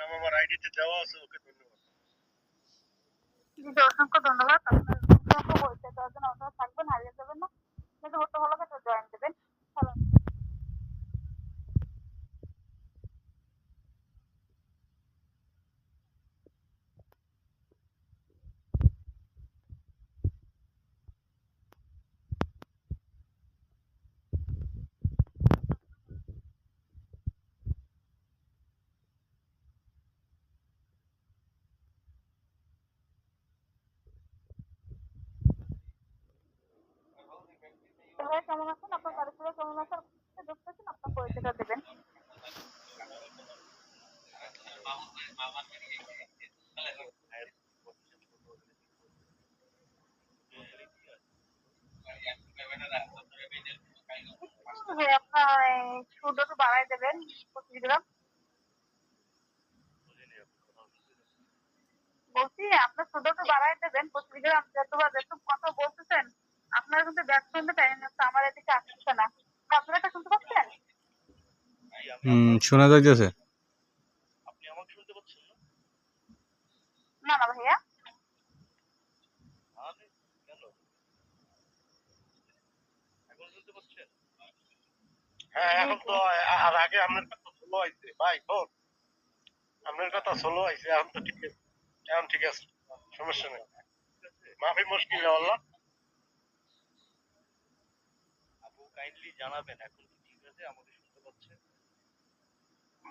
নাম আমার আইডিতে দেওয়া আছে। ওকে ধন্যবাদ। জি, অসংখ্য ধন্যবাদ। আপনার অসংখ্য পরিচয় দেওয়ার জন্য। আপনারা থাকবেন, হারিয়ে যাবেন না। কিন্তু হতে ভালো কথা জয়েন দেবেন। ভালো ভাই কেমন আছেন? আপনার বাড়ির সবাই কেমন আছে? আপনি যুক্ত আছেন, আপনার পরিচয়টা দেবেন। একটু ভাই আপনার সুন্দর বাড়াই দেবেন 25 গ্রাম। বলছি আপনার সুন্দর বাড়াই দেবেন 25 গ্রাম। যেসব কথা বলতেছেন আপনারা কিন্তু ব্যস্ত শুনতে টাইম আছে, আমার এদিকে আসতেছে না। আপনারা এটা শুনতে পাচ্ছেন? শোনা যাইতেছে। আপনি আমাকে শুনতে পাচ্ছেন না? না না ভাইয়া। আরে কেন? এখন শুনতে পাচ্ছেন? হ্যাঁ, জি এখন জি। তো আর আগে আপনার কথা স্লো আইছে। ভাই শোন, আপনার কথা স্লো আইছে। এখন তো ঠিক আছে। এখন ঠিক আছে। সমস্যা নেই। মাফি মুশকিল আল্লাহ। আপু কাইন্ডলি জানাবেন এখন কি ঠিক আছে? আমাকে